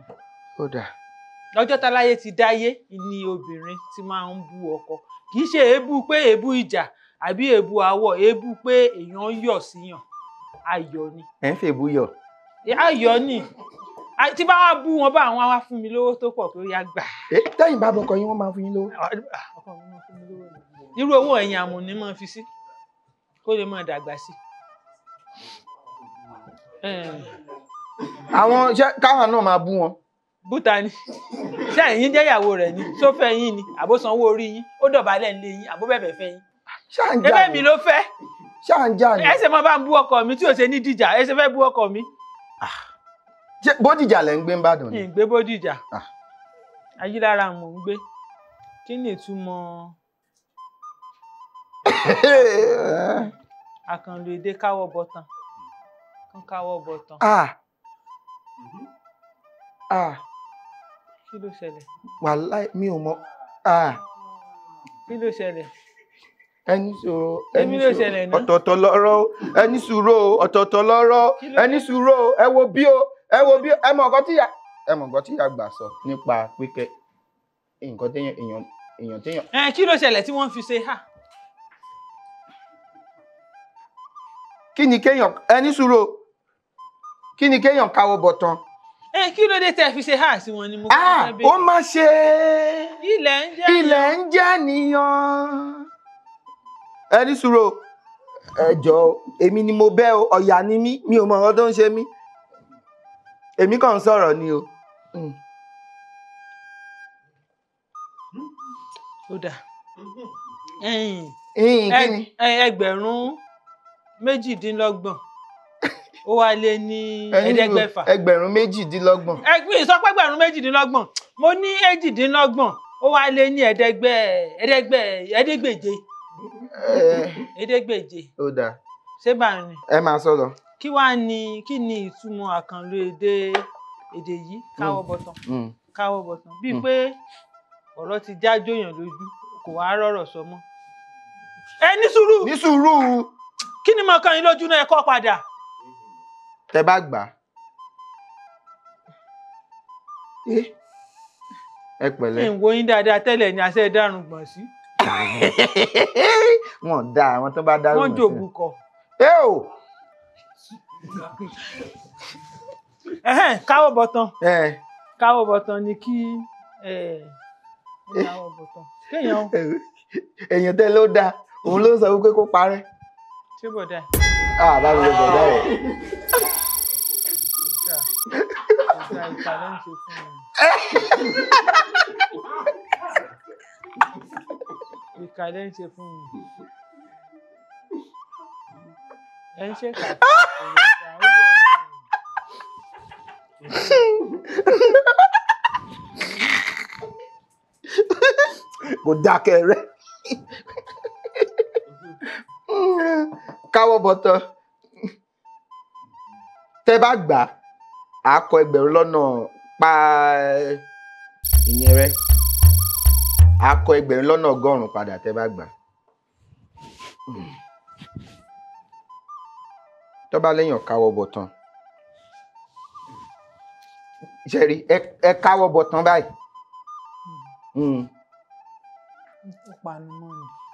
Lọ́jọ́ táláyé ti dáyé ni obìnrin ti máa ń bú ọkọ kì í ṣe èébú pé èébú ìjà àbí èébú àwọ̀ èébú pé èèyàn yọ̀ síyàn ayọ̀ ni. ẹ ń fẹ́ èébú yọ̀. ayọ̀ ni tí bá wá bú wọn bá àwọn wá fún mi lówó tó pọ̀ tó yá gbà. tẹ́yìn bá bọkọ yín wọ́n máa fún yín lówó. ọkọ mi máa fún mi lówó irú owó ẹ̀yìn àmùní máa fi sí kó lè máa dàgbà sí. àwọn káwọn náà máa bú wọn. búta ni ṣé ẹ̀yin jẹ́ ìyàwó rẹ̀ ni tó fẹ́ yín ni àbó sanwó orí yín ó dọ̀bálẹ̀ ńlé yín àbó bẹ̀bẹ̀ fẹ́ yín. ẹ̀bẹ̀ mi ló fẹ́. ṣáàjà ni. ẹsẹ̀ máa bá ń bú ọkọ mi tí ò ṣe ní dìjà ẹsẹ̀ fẹ́ bú ọkọ mi. Bódìjà lẹ ń gbé ń bàdàn ni. ìgbé Bódìjà Ayílára mò ń gbé kí ni ìtumọ̀ àkànlò èdè káwọ́ bọ̀tán kán káwọ́ bọ̀tán. Kí ló ṣẹlẹ̀? Wàláì mi ò mọ̀. Kí ló ṣẹlẹ̀? Ẹni sùúrù ọ̀tọ̀ọ̀tọ̀ lọ́rọ̀ ẹni sùúrù ọ̀tọ̀ọ̀tọ̀ lọ́rọ̀ ẹni sùúrù ẹ wo bí o ẹ mọ̀ nǹkan tí ìyá gbà sọ nípa pípẹ́ nǹkan téèyàn. Kí ló ṣẹlẹ̀ tí wọ́n fi ṣe hà? Kí ni kéèyàn ẹni sùúrù kí ni kéèyàn káwọ́ bọ̀tán. Kí ló dé tẹ́ fi ṣe hà sí wọn ni mo kọ́ ẹ bẹ́ẹ̀. Ó máa ṣe ilẹ̀ ń jẹ́ nìyàn. Ẹni sùúrù ẹ jọ̀ọ́ èmi ni mo bẹ̀ o Ọ̀yà ni mi ò mọ ọ̀rọ̀ tó ń ṣe mí èmi kàn ń sọ̀rọ̀ ni o. Ó dà ẹgbẹ̀rún 28 ó wá lé ní 500. ẹgbẹ̀rún 28. ẹgbẹ́ ìsọpẹ́gbẹ̀rún 28 mo ní 28 ó wá lé ní ẹ̀ẹ́dẹ́gbèje. Ó dáa. Ṣé bá ní. Ẹ máa sọ̀rọ̀. Kí ni ìtumọ̀ àkànlò èdè yìí káwọ́ bọ̀tán bíi pé ọ̀rọ̀ ti já jóyàn lójú kò wá rọ̀rọ̀ sọ mọ́. Ní sùúrù. Kí ni mo kàn yín lójú náà ẹ kọ́ padà. Tẹ bá gbà ẹ pẹ̀lẹ́. Ìwò yín dáadáa tẹ́lẹ̀ ni àṣẹ dárùn gbọ̀n sí. Wọ́n dá àwọn tó bá dárùn gbọ̀n sí. Wọ́n jòbù kọ. Káwọ́ bọ̀tán ni kí káwọ́ bọ̀tán kéèyàn. Èèyàn tẹ́ ló dáa òun ló ń sọ wípé kó parẹ́. Ṣé bọ̀dá? Báwo ló bọ̀dá rẹ̀? Ìkàlẹ̀ ń ṣe fún mi. Ìkàlẹ̀ ń ṣe fún mi. Ẹ ń ṣe kàtà. kò dákẹ́ rẹ̀ káwọ́ bọ̀tán tẹ́ bá gbà á kọ ẹgbẹ̀rún lọ́nà pa ìyẹn rẹ̀ á kọ ẹgbẹ̀rún lọ́nà ọgọ́rùn-ún padà tẹ́ bá gbà tó bá lẹ́yìn káwọ́ bọ̀tán ṣẹ́rí ẹ káwọ́ bọ̀tán báyìí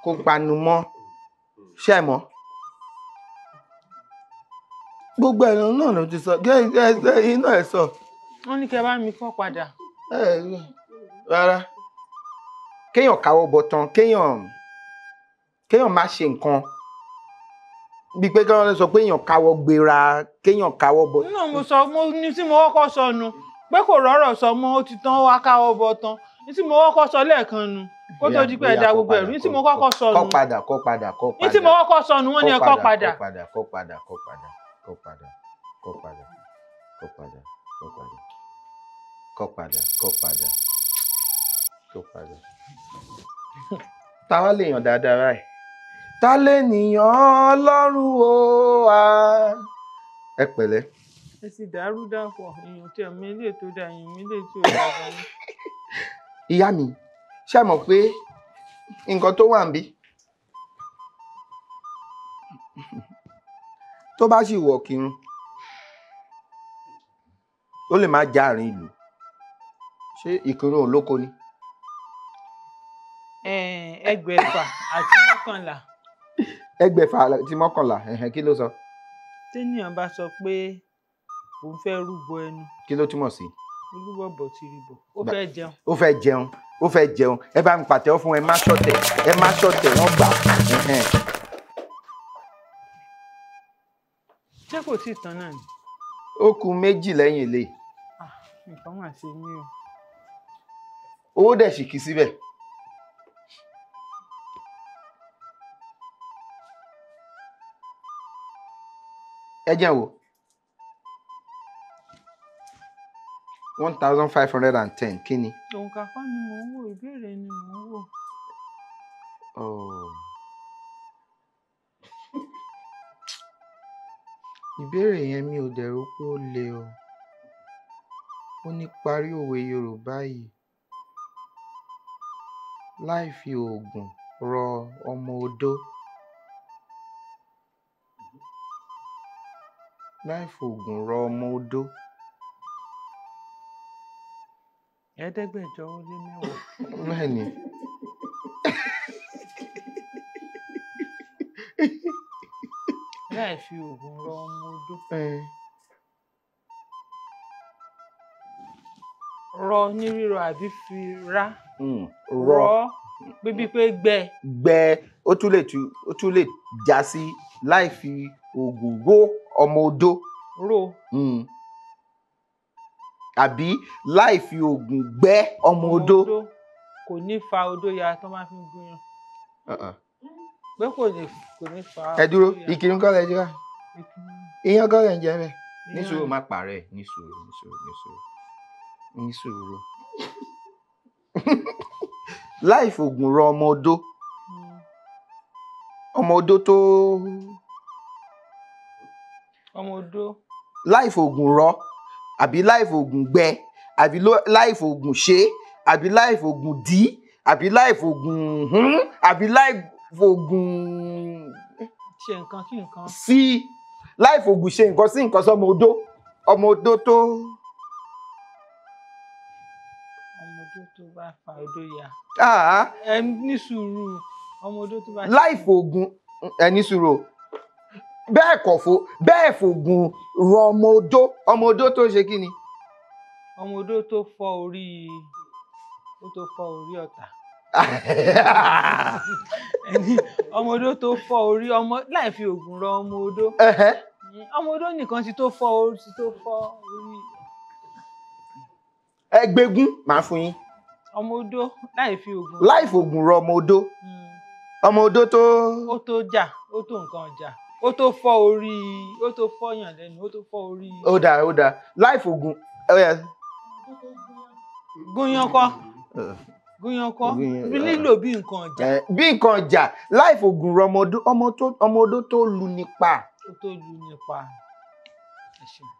kó panu mọ́ ṣẹ́ mọ́ gbogbo ẹ̀rọ náà ló ti sọ iná ẹ̀ sọ. wọ́n ní kẹ́ bá mi kọ́ padà. rárá kéèyàn káwọ́ bọ̀tán kéèyàn má ṣe nǹkan bí pé kí wọ́n sọ pé èèyàn káwọ́ gbéra kéèyàn káwọ́ bọ̀. nínú mo sọ mo ní tí mo kọ́kọ́ sọnù pé kò rọ́rọ̀ sọ mọ́ ó ti tán wá káwọ́ bọ̀tán ní tí mo kọ́kọ́ sọ lẹ́ẹ̀kan nu kó tó di pé ẹ̀dá gbogbo ẹ̀rú ní tí mo kọ́kọ́ sọnù. kọ́ padà ní tí mo kọ́kọ́ sọnù wọ́n ní ẹ kọ́ padà. táwa lè yàn dáadáa báyìí ta lè nìyàn Ọlọ́run o wa ẹ pẹ̀lẹ́. ẹ sì dàrú dàpọ̀ èèyàn tí ẹ̀mí ilé tó dá èèyàn mi lè tí ò dá gan. ìyá mi ṣé mọ̀ pé nǹkan tó wà ń bí tó bá sì wọ̀ kírun ó lè má já àárín ìlú ṣé ìkírun olóko ni. ẹgbẹ̀fà àti mọ́kànlá. ẹgbẹ̀fà àti mọ́kànlá kí ló sọ. téèyàn bá sọ pé òun fẹ́ rúbọ ẹnu. kí ló túmọ̀ sí. olúbọ̀ bọ̀ ti rí bọ̀ ó fẹ́ jẹun. ó fẹ́ jẹun ẹ bá mi pàtẹ́wọ́ fún ẹ má ṣọ̀tẹ̀ wọ́n gbà. ṣé kò tí ì tán náà ni. ó kù méjì lẹ́yìn ilé. nǹkan mà ṣe mí o. owó dẹ̀ sì kí síbẹ̀. ẹ jẹ́ wò 1510 kí ni. òǹkà kọ́ ni mò ń wò ìbéèrè ni mò ń wò. ìbéèrè yẹn mi ò dẹ̀ rò pé ó le o ó ní parí òwe Yorùbá yìí láì fi oògùn rọ ọmọ odó. láì fògùn rọ ọmọ odó. 510. bẹ́ẹ̀ni. láì fi oògùn rọ ọmọ odó. rọ ní rírọ àbí fi rá. rọ bíbí pé gbẹ. gbẹ ó tún lè já sí láì fi oògùn ró ọmọ odó. ro. àbí láì fi oògùn gbẹ́ ọmọ odó. kò ní fa odó ya tó máa fi gúnyán. pé kò ní fa. ẹ dúró ìkíni kọ́ lẹ jẹ́ ìyẹn kọ́ lẹ ń jẹ́ bẹ́ẹ̀. ní sùúrù má parẹ́ ní sùúrù. láì fògùn rọ ọmọ odó. ọmọ odó tó. ọmọ odó. láì fògùn rọ àbí láì fògùn gbẹ àbí láì fògùn ṣe àbí láì fògùn dí àbí láì fògùn àbí láì fògùn. ṣe nǹkan kí nǹkan. sí láì fògùn ṣe nǹkan sí nǹkan sọmọ odó. ọmọ odó tó. ọmọ odó tó bá fa odó ya. ẹ ní sùúrù ọmọ odó tó bá. láì fògùn ẹ ní sùúrù bẹ́ẹ̀ fògùn rọ ọmọ odó tó ṣe kí ni. ọmọ odó tó fọ́ orí ọ̀tá. ọmọ odó tó fọ́ orí ọmọ láì fi oògùn rọ ọmọ odó. ọmọ odó nìkan ti tó fọ́ orí. ẹgbẹ́gún máa fún yín. ọmọ odó láì fi oògùn. láì fògùn rọ ọmọ odó. ọmọ odó tó. ó tó jà ó tó nǹkan ọjà. ó tó fọ́ orí ó tó fọ́yàn lẹ́nu ó tó fọ́ orí. ó dáa láì fògùn. gúnyán kọ́. gúnyán kọ́ bí lílò bí nǹkan ọjà. Bí nǹkan ọjà life ogun rọ ọmọ odó tó lu nípa. Tó lu nípa.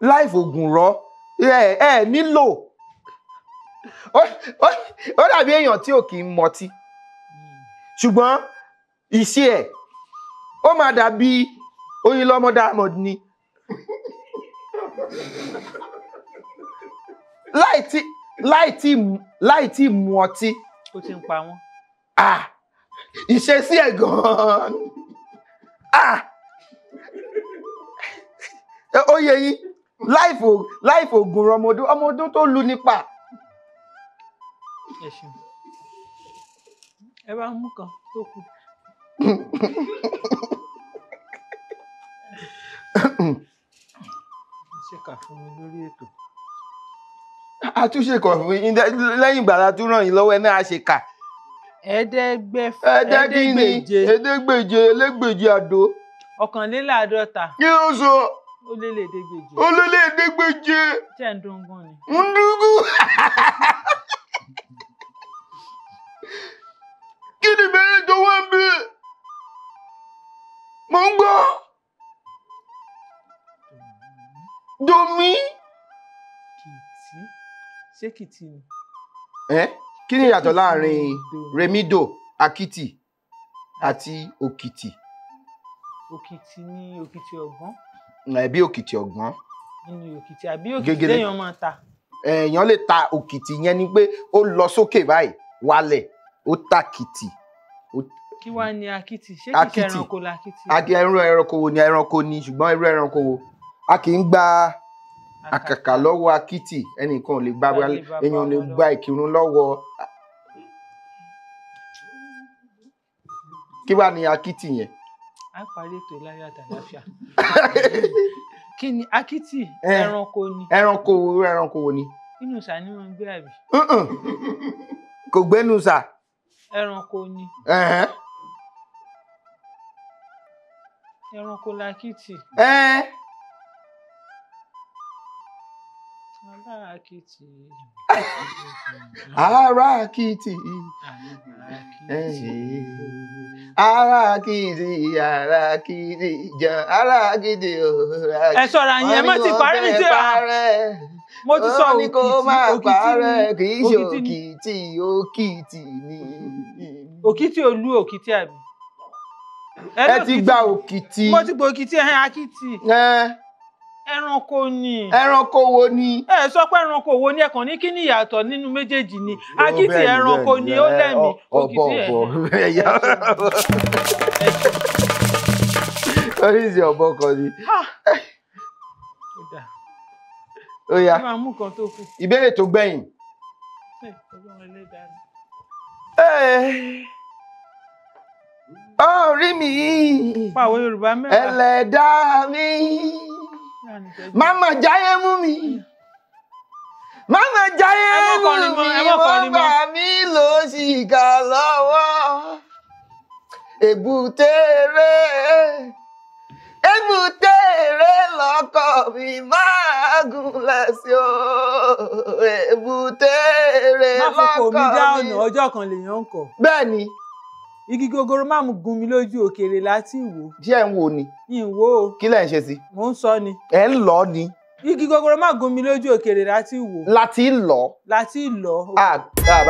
Life ogun rọ nílò. Ó dàbí èèyàn tí ò kì í mọtí. Ṣùgbọ́n iṣẹ́ ẹ̀ ó máa dàbí Oyinlọ́mọ Diamond ni. láì tí mu ọtí. Ó ti ń pa wọ́n. Ìṣesí ẹ̀ gan-an. Ó yẹ yín life ogun ọmọ ọdún tó lu nípa. Ẹ ṣeun. Ẹ bá mú kan tó kù. Ṣé kà fún mi lórí ètò? Àtúnṣe kan fún yín lẹ́yìn ìgbà tá a tún ràn yín lọ́wọ́ ẹ náà ṣe kà. Ẹ̀ẹ́dẹ́gbèje elégbèje àdó. 51. Kí ló sọ? Ó lé lẹ́ẹ̀ẹ́dẹ́gbèje. Ó lé lẹ́ẹ̀ẹ́dẹ́gbèje. Ṣé ń dún gan ni? Ń dúgú. Kí ni ìbéèrè tó wá ń bí? Mo ń gbọ́. Domi. Kìtì. Ṣé kìtì ni? Kí ni ìyàtọ̀ láàrin Remido, Akiti àti Òkìtì? Òkìtì ni òkìtì ọ̀gbọ́n. Bí òkìtì ọ̀gbọ́n. Ní òkìtì àbí òkìtì téèyàn máa ta. Èèyàn lè ta òkìtì yẹn ni pé ó lọ sókè báyìí wálẹ̀ ó tàkìtì. Kí wá ní Akiti? Ṣé kìí ṣe ẹranko l'Akiti? Ẹranko wo ni ẹranko ni ṣùgbọ́n irú ẹranko wo? A kì í gba àkàkà lọ́wọ́ Akiti, ẹnìkan ò lè gba èèyàn ò lè gba ìkírun lọ́wọ́. Kí wá ní Akiti yẹn? A parí ètò ìláyọ̀ àtàláfíà. Kí ni Akiti? Ẹranko ni. Ẹranko wo ni? Inú ìsà ni wọ́n ń gbé àbí? Kò gbénu sà. Ẹranko ni. Ẹranko l'Akiti. Ará Akiti. Ẹ ṣọ́ra yín, ẹ má ti parí mi tí mo ti sọ Òkìtì ni. Òkìtì olú Òkìtì àbí? Ẹ ti gba Òkìtì. Mo ti gba Òkìtì Akiti. Ẹranko ni. Ẹranko wo ni? Ẹ sọ pé ẹranko wo ni, ẹ kàn ní kí ni ìyàtọ̀ nínú méjèèjì ni. Akiti ẹranko ni, ó lẹ́mìí. Òkìtì oríṣi ọ̀bọ kan ni. Ó yá. Ìbéèrè tó gbẹ̀yìn. Orí mi. Pàwọ̀ Yorùbá mẹ́wàá. Ẹlẹ́dàá mi. Mama jáyé mú mi. Mama jáyé mú mi. Wọ́n bá mi lò sí ìka lọ́wọ́. Èbúté rẹ̀ lọ́kọ̀ mi máa gúnlẹ̀ sí o. Èbúté rẹ̀ lọ́kọ̀ mi. Má fọkọ̀ mi dá ọ̀nà, ọjọ́ kan lèèyàn ń kọ̀. Bẹ́ẹ̀ni. Igi gogoro má mú gún mi lójú, òkèèrè láti wò. Ṣé ẹ̀ ń wò ni? Ìwò. Kí lẹ̀ ń ṣe sí? Mo ń sọ ni. Ẹ̀ ń lọ ni. Igi gogoro má gún mi lójú, òkèèrè láti wò. Láti lọ. Láti lọ. Bá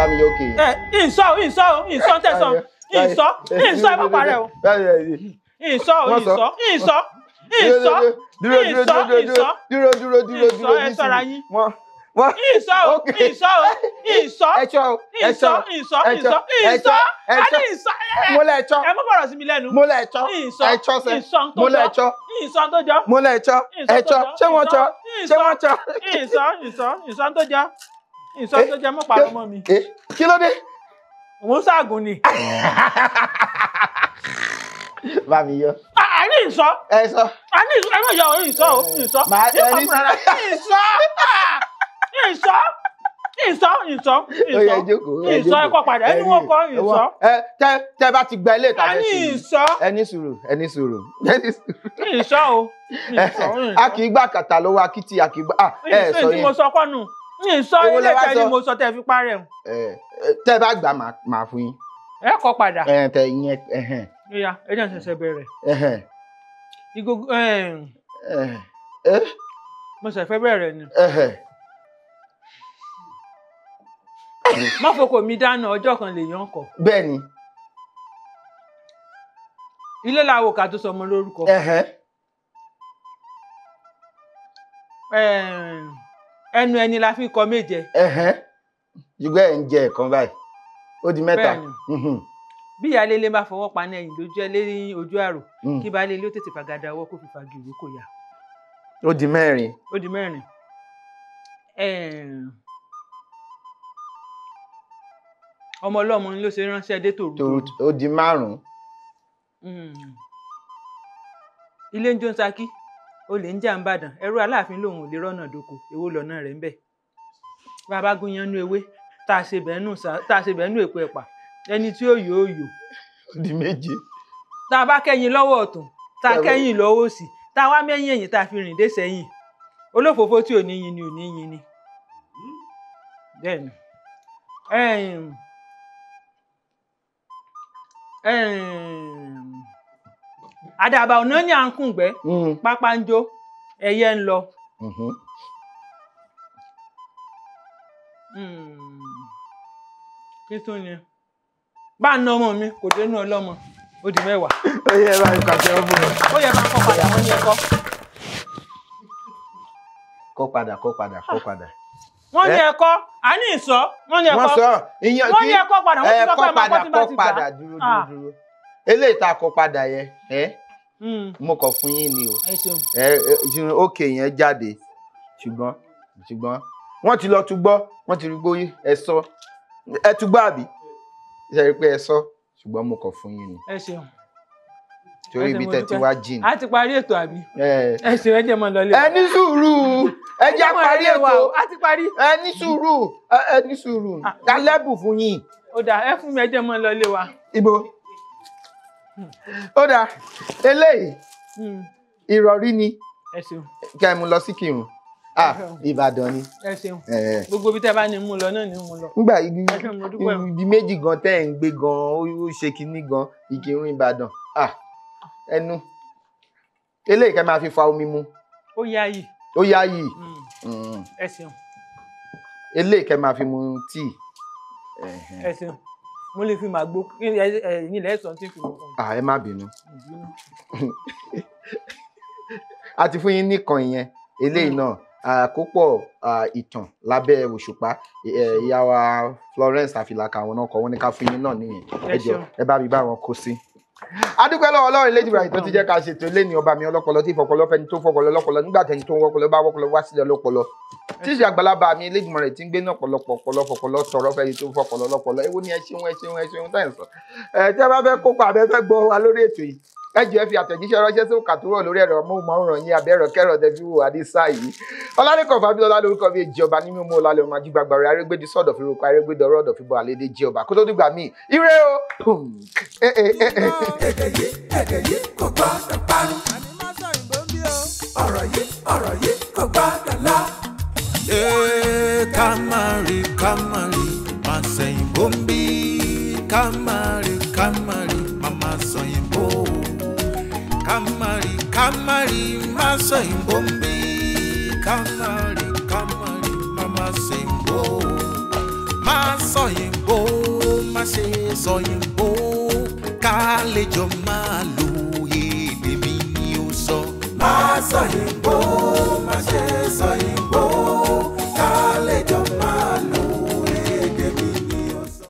mi yọ òkè. Ìsọ tẹ̀sán. Ìsọ ẹ má parẹ́ o. Ìsọ. Dúró. Ẹ ṣọ́ra yín. Ìsọ. Mo lẹ̀ ẹ̀chọ́. Ẹ mú bọ̀rọ̀ sí mi lẹ́nu. Mo lẹ̀ ẹ̀chọ́. Ìsọ tó jọ. Mo lẹ̀ ẹ̀chọ́. Ìsọ tó jọ. Mo lẹ̀ ẹ̀chọ́. Ẹ̀chọ́. Ṣé wọ́n chọ́? Ṣé wọ́n chọ́? Ìsọ tó jọ. Ìsọ tó jọ mọ́ pàrọ̀ mọ́ mi. Kí ló dé? Òun ṣaagùn ni. Bá mi yọ. Àní ìsọ. Ẹ sọ. Àní ìsọ. Ẹ má yọ ìsọ o. Ìsọ. Ìsọ. Ìsọ ẹ̀kọ́ padà. Ẹni wọ́n kọ́ ìsọ. Tẹ́ bá ti gba ilé ìtajà sí. Àní ìsọ. Ẹni sùúrù. Ìsọ o. A kì í gbà kàtà lọ́wọ́ Akiti, a kì í gbà. Ìsọ tí mo sọ kọ́nù. mi sọ ilé tẹ́lẹ̀ mo sọ tẹ́ fi parẹ́ o. Tẹ́ bá gbà máa fún yín. Ẹ kọ padà. Tẹ ìyẹn. Ìyá ẹ jẹ́ ṣẹ̀ṣẹ̀ bẹ̀rẹ̀. Ìgògó mo ṣẹ̀ fẹ́ bẹ̀rẹ̀ ni. Má foko mi dáná ọjọ́ kan lèèyàn kọ. Bẹ́ẹ̀ni. Ilé làwò ká tó sọmọ lórúkọ. Ẹnu ẹni la fi kọ méje. Ṣùgbọ́n ẹ̀ ń jẹ ẹ̀kan báyìí. Ó di mẹ́ta. Bí ìyáálé ilé bá fọwọ́ pa ní ẹ̀yìn lójú ẹ lé ojú àrò kí baálé ilé ó tètè fàgàdà ọwọ́ kó fi fàgì ìwé kò yá. Ó di mẹ́rin. Ó di mẹ́rin. Ọmọ ọlọ́mọ ló ṣe ránṣẹ́ dé tòru. Ó di 5. Ilé ń jó ń Ṣakí olè ń jà ń bàdàn ẹrú Aláàfin lòun ò lè rọ́nà doko èwo lọ́nà rẹ̀ ń bẹ̀. Bàbá gúnyan nú ewé tá a ṣe bẹ́ẹ̀ nú èpo ẹ̀pà ẹni tí ó yò ó yò. Ó di 7. Tá a bá kẹ́yìn lọ́wọ́ ọ̀tún tá a kẹ́yìn lọ́wọ́ òsì tá a wá mẹ́yìn ẹ̀yìn tá a fi rìn dé sẹ́yìn olófòófó tí ò ní yin ni ò ní yin ni. Bẹ́ẹ̀ni àdàbà ọ̀nà ní à ń kùngbẹ́ pápá ń jó ẹyẹ ń lọ. Kí tún ni bá ń ná ọmọ mi kò dénú ọlọ́mọ ó di 10. Ó yẹ bá ń kàṣẹ ọmọ rẹ. Ó yẹ bá kọ́ padà wọ́n ní ẹ̀kọ́. Kọ́ padà. Wọ́n ní ẹ̀kọ́ àní ìsọ wọ́n ní ẹ̀kọ́. Wọ́n ní ẹ̀kọ́ padà wọ́n ti sọ pé ẹ̀kọ́ tí bá ti gbà. Dúró. Eléyìí tá a kọ padà yẹn mo kọ fún yín ni o. Òkè yẹn jáde ṣùgbọ́n wọ́n ti lọ túgbọ́ wọ́n ti rí gbóyè ẹ sọ ẹ túgbọ́ àbí ṣe rí pé ẹ sọ ṣùgbọ́n mo kọ fún yín ni. Ẹ ṣeun. Torí ibi tẹ́ ti wá jìn. A ti parí ètò àbí. Ẹ ṣeun ẹ jẹ́ mọ́ lọlé. Ẹ ní sùúrù ẹ jẹ́ parí ètò. A ti parí. Ẹ ní sùúrù dálẹ́bù fún yín. Ó dà ẹ fún mi ẹ jẹ́ mọ́ lọlé wa. Ibo. Ó dà eléyìí ìrọ̀rí ni. Ẹ ṣeun. Kẹ́ ẹ mú lọ sí Kírun. Ìbàdàn ni. Ẹ ṣeun. Gbogbo ibi tẹ́ bá ní mú lọ náà ni mú lọ. Nígbà ibi méjì gan tẹ́ ẹ̀ ń gbé gan ó ṣe kinní gan Ìkírun Ìbàdàn. Ẹnu eléyìí kẹ́ máa fi fa omi mu. Ó yáyì. Ẹ ṣeun. Eléyìí kẹ́ máa fi mu tíì. Ẹ ṣeun. Mo lè fi màgbó ẹ̀yìn ilẹ̀ ẹ̀sán tí fi mọ̀ fún mi. Ẹ má bínú. A ti fún yín nìkan ìyẹn eléyìí náà àkópọ̀ ìtàn lábẹ́ òṣùpá ìyá wa Florence Àfìlàkà àwọn náà kọ wọ́n ní ká fún yín náà nìyẹn ẹ jọ̀ọ́ ẹ bá mi bá wọn kó sí. Adúpẹ́ lọ́wọ́ Ọlọ́run Elédùmarè tó ti jẹ́ ká ṣètò ilé ní ọba mi ọlọ́pọlọ tí ìfọpọlọ fẹ́ni tó fọpọlọ lọ́pọlọ nígbà tẹ́ni tó ń wọ́pọlọ bá wọ́pọlọ wá sílẹ̀ lọ́pọlọ tí ìṣe àgbàlagbà mi Elédùmarè tí ń gbé náà pọ̀lọpọ̀lọpọ̀lọ tọrọ fẹ́ni tó fọpọlọ lọ́pọlọ èwo ni ẹ ṣeun tẹ́ ẹ̀ sọ. Tí a bá fẹ́ kópa abẹ́ fẹ́ gbọ́ wa lórí ètò yìí ẹ jọ̀ọ́ ẹ fi àtẹ̀jíṣẹ́ ránṣẹ́ sí òkà tó wọ̀ lórí ẹ̀rọ amóhùnmáwòrán yín abẹ́rọ̀ kẹ́rọ̀ tẹ́fí wò àdísá yìí Ọlálẹ́kan Fábíọ́lá lórúkọ mi ìjọba ní mímú ọlálẹ́ ọmọ ajígbàgbà rẹ̀ arégbèdì sọ́dọ̀ fi roko arégbèdì ọ̀rọ̀ ọ̀dọ̀ fi bọ̀ àlédè jẹ́ ọba kó tó dìgbà míì ire o. Èdè yìí kò gbọ́dọ̀ parun. Ọ̀rọ̀ yìí kò gbọ́dọ̀ lọ. Kamari máa sẹ́yìn bóńbí kamari mama sẹ́yìn bó. Kamari máa sẹ́yìn bóńbí kamari mama sẹ́yìn bó. Máa sọ̀yìn bó má ṣe sọ̀yìn bó ká lè jọ máa lò.